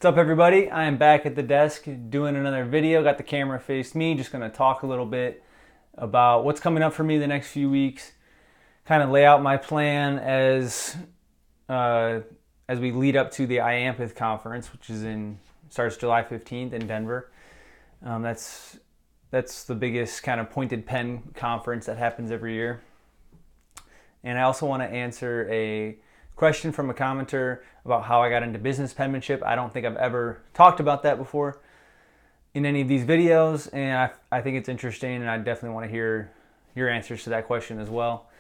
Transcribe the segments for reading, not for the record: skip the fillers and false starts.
What's up, everybody? I am back at the desk doing another video. Got the camera faced me. Just going to talk a little bit about what's coming up for me the next few weeks. Kind of lay out my plan as we lead up to the IAMPETH conference, which starts July 15th in Denver. That's the biggest kind of pointed pen conference that happens every year. And I also want to answer a question from a commenter about how I got into business penmanship. I don't think I've ever talked about that before in any of these videos, and I think it's interesting, and I definitely want to hear your answers to that question as well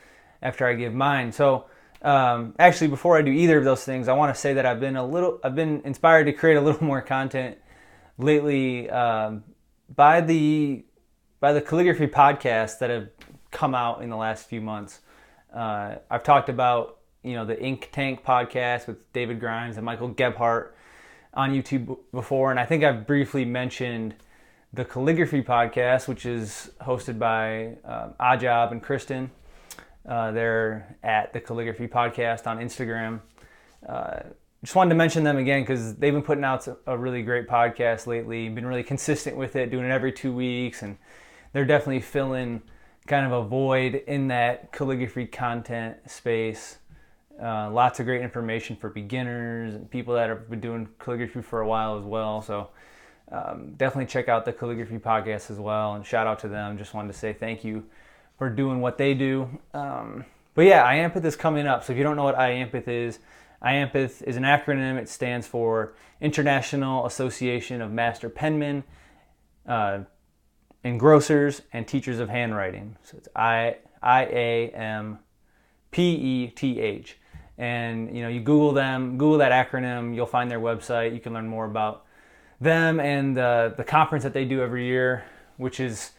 after I give mine. So actually, before I do either of those things, I want to say that I've been inspired to create a little more content lately by the calligraphy podcasts that have come out in the last few months. I've talked about the Ink Tank podcast with David Grimes and Michael Gebhardt on YouTube before, and I think I've briefly mentioned the calligraphy podcast, which is hosted by Ajab and Kristen. They're at the calligraphy podcast on Instagram. Just wanted to mention them again because they've been putting out a really great podcast lately, been really consistent with it, doing it every 2 weeks, and they're definitely filling kind of a void in that calligraphy content space. Lots of great information for beginners and people that have been doing calligraphy for a while as well. So definitely check out the calligraphy podcast as well, and shout out to them. Just wanted to say thank you for doing what they do. But yeah, IAMPETH is coming up. So if you don't know what IAMPETH is an acronym. It stands for International Association of Master Penmen, Engrossers, and Teachers of Handwriting. So it's IAMPETH. And you Google them, Google that acronym, you'll find their website. You can learn more about them and the conference that they do every year, which is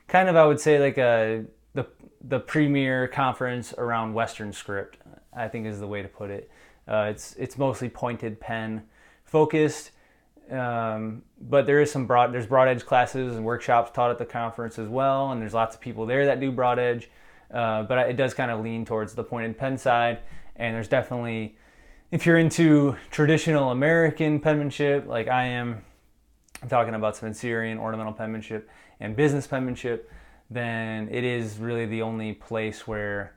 kind of, I would say, like the premier conference around Western script, I think is the way to put it. It's mostly pointed pen focused, but there's broad edge classes and workshops taught at the conference as well, and there's lots of people there that do broad edge, but it does kind of lean towards the pointed pen side. And there's definitely, if you're into traditional American penmanship like I am, I'm talking about Spencerian, ornamental penmanship, and business penmanship, then it is really the only place where,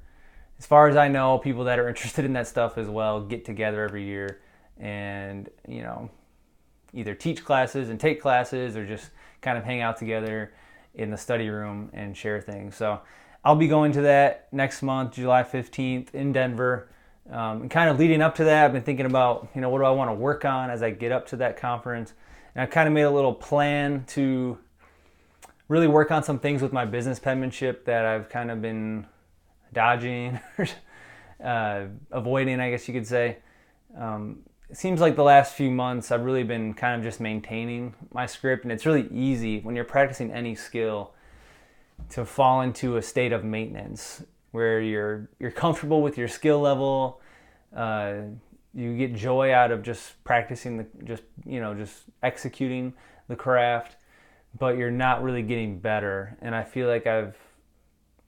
as far as I know, people that are interested in that stuff as well get together every year and either teach classes and take classes or just kind of hang out together in the study room and share things. So I'll be going to that next month, July 15th in Denver. And kind of leading up to that, I've been thinking about, what do I want to work on as I get up to that conference. And I've kind of made a little plan to really work on some things with my business penmanship that I've kind of been dodging, avoiding, I guess you could say. It seems like the last few months I've really been kind of just maintaining my script, and it's really easy when you're practicing any skill to fall into a state of maintenance where you're comfortable with your skill level. You get joy out of just practicing just executing the craft, but you're not really getting better. And I feel like I've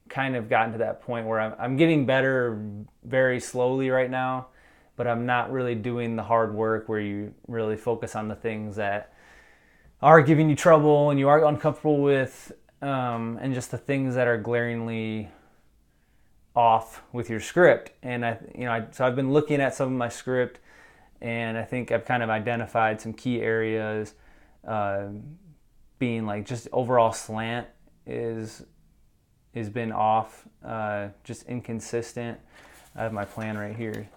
kind of gotten to that point where I'm getting better very slowly right now, but I'm not really doing the hard work where you really focus on the things that are giving you trouble and you are uncomfortable with, and just the things that are glaringly off with your script. And so I've been looking at some of my script, and I think I've kind of identified some key areas, being like just overall slant is been off, just inconsistent. I have my plan right here.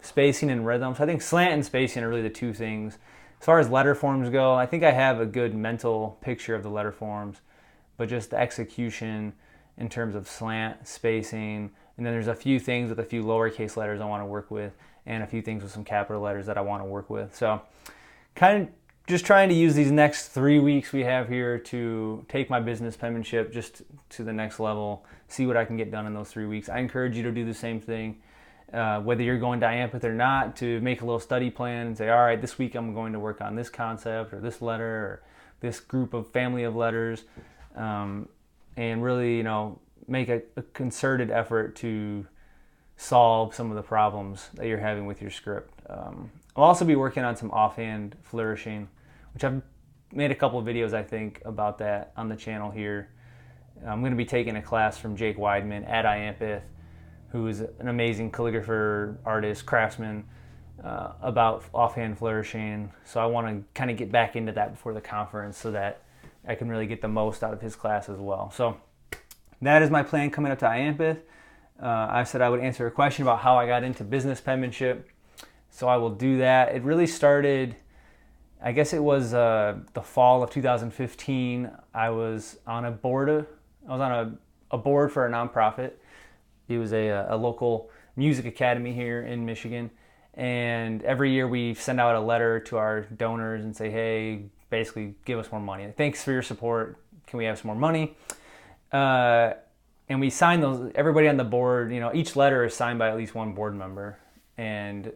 Spacing and rhythm. So I think slant and spacing are really the two things. As far as letter forms go, I think I have a good mental picture of the letter forms, but just the execution in terms of slant, spacing, and then there's a few things with a few lowercase letters I want to work with, and a few things with some capital letters that I want to work with. So kind of just trying to use these next 3 weeks we have here to take my business penmanship just to the next level, see what I can get done in those 3 weeks. I encourage you to do the same thing, whether you're going to IAMPETH or not, to make a little study plan and say, all right, this week I'm going to work on this concept or this letter or this group of family of letters. And really, make a concerted effort to solve some of the problems that you're having with your script. I'll also be working on some offhand flourishing, which I've made a couple of videos, I think, about that on the channel here. I'm going to be taking a class from Jake Weidman at IAMPETH, who is an amazing calligrapher, artist, craftsman, about offhand flourishing. So I want to kind of get back into that before the conference so that I can really get the most out of his class as well. So that is my plan coming up to IAMPETH. I said I would answer a question about how I got into business penmanship. So I will do that. It really started, I guess it was the fall of 2015. I was on a board. I was on a board for a nonprofit. It was a local music academy here in Michigan. And every year we send out a letter to our donors and say, hey, basically give us more money. Thanks for your support. Can we have some more money? And we sign those, everybody on the board, each letter is signed by at least one board member. And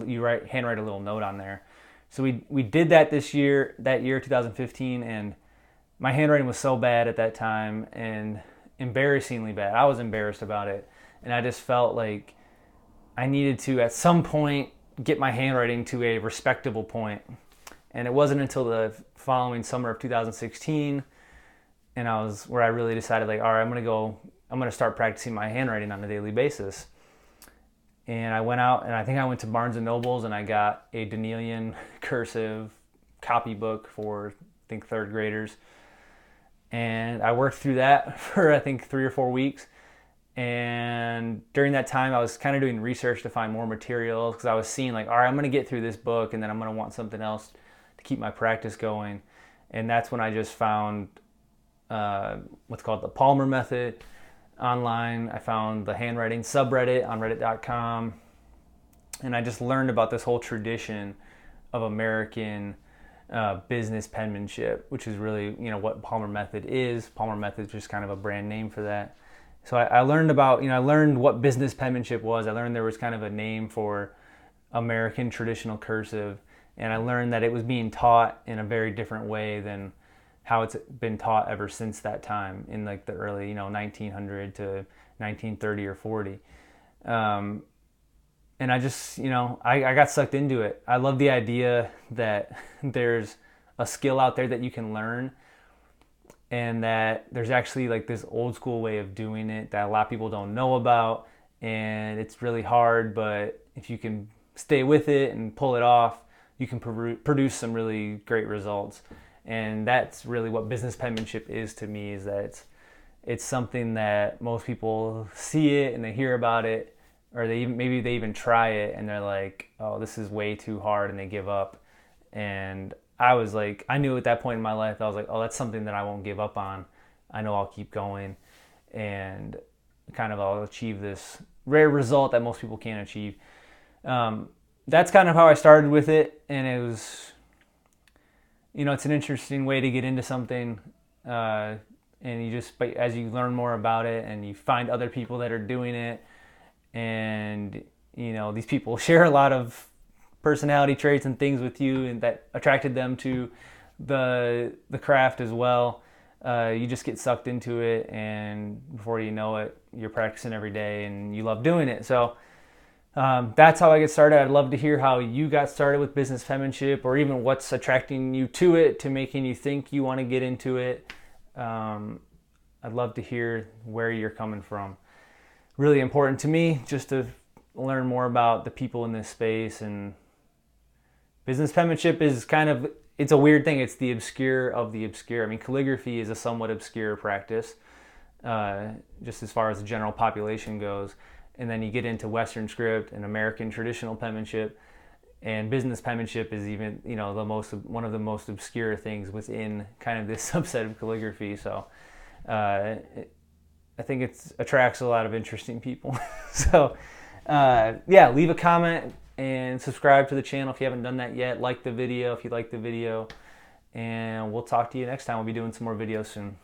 you handwrite a little note on there. So we did that that year, 2015, and my handwriting was so bad at that time and embarrassingly bad. I was embarrassed about it. And I just felt like I needed to, at some point, get my handwriting to a respectable point. And it wasn't until the following summer of 2016 where I really decided, like, all right, I'm going to start practicing my handwriting on a daily basis. And I went out, and I think I went to Barnes & Noble's, and I got a Danielian cursive copybook for, I think, third graders. And I worked through that for, I think, 3 or 4 weeks. And during that time, I was kind of doing research to find more materials because I was seeing, like, all right, I'm going to get through this book, and then I'm going to want something else to keep my practice going. And that's when I just found what's called the Palmer method online. I found the handwriting subreddit on reddit.com, and I just learned about this whole tradition of American business penmanship, which is really what Palmer method is. Palmer method is just kind of a brand name for that. So I learned about I learned what business penmanship was. I learned there was kind of a name for American traditional cursive, and I learned that it was being taught in a very different way than how it's been taught ever since that time in like the early 1900 to 1930 or 40. And I just I got sucked into it. I love the idea that there's a skill out there that you can learn, and that there's actually like this old school way of doing it that a lot of people don't know about, and it's really hard, but if you can stay with it and pull it off, you can produce some really great results. And that's really what business penmanship is to me, is that it's something that most people see it and they hear about it, or maybe they even try it and they're like, oh, this is way too hard, and they give up. And I was like, I knew at that point in my life, I was like, oh, that's something that I won't give up on. I know I'll keep going, and kind of I'll achieve this rare result that most people can't achieve. That's kind of how I started with it, and it was, it's an interesting way to get into something, and but as you learn more about it and you find other people that are doing it, and these people share a lot of personality traits and things with you, and that attracted them to the craft as well. You just get sucked into it, and before you know it, you're practicing every day and you love doing it. So that's how I get started. I'd love to hear how you got started with business penmanship, or even what's attracting you to it, to making you think you want to get into it. I'd love to hear where you're coming from. Really important to me just to learn more about the people in this space. And business penmanship is it's a weird thing. It's the obscure of the obscure. I mean, calligraphy is a somewhat obscure practice, just as far as the general population goes. And then you get into Western script and American traditional penmanship, and business penmanship is even, one of the most obscure things within kind of this subset of calligraphy. So I think it attracts a lot of interesting people. So leave a comment and subscribe to the channel if you haven't done that yet. Like the video if you like the video, and we'll talk to you next time. We'll be doing some more videos soon.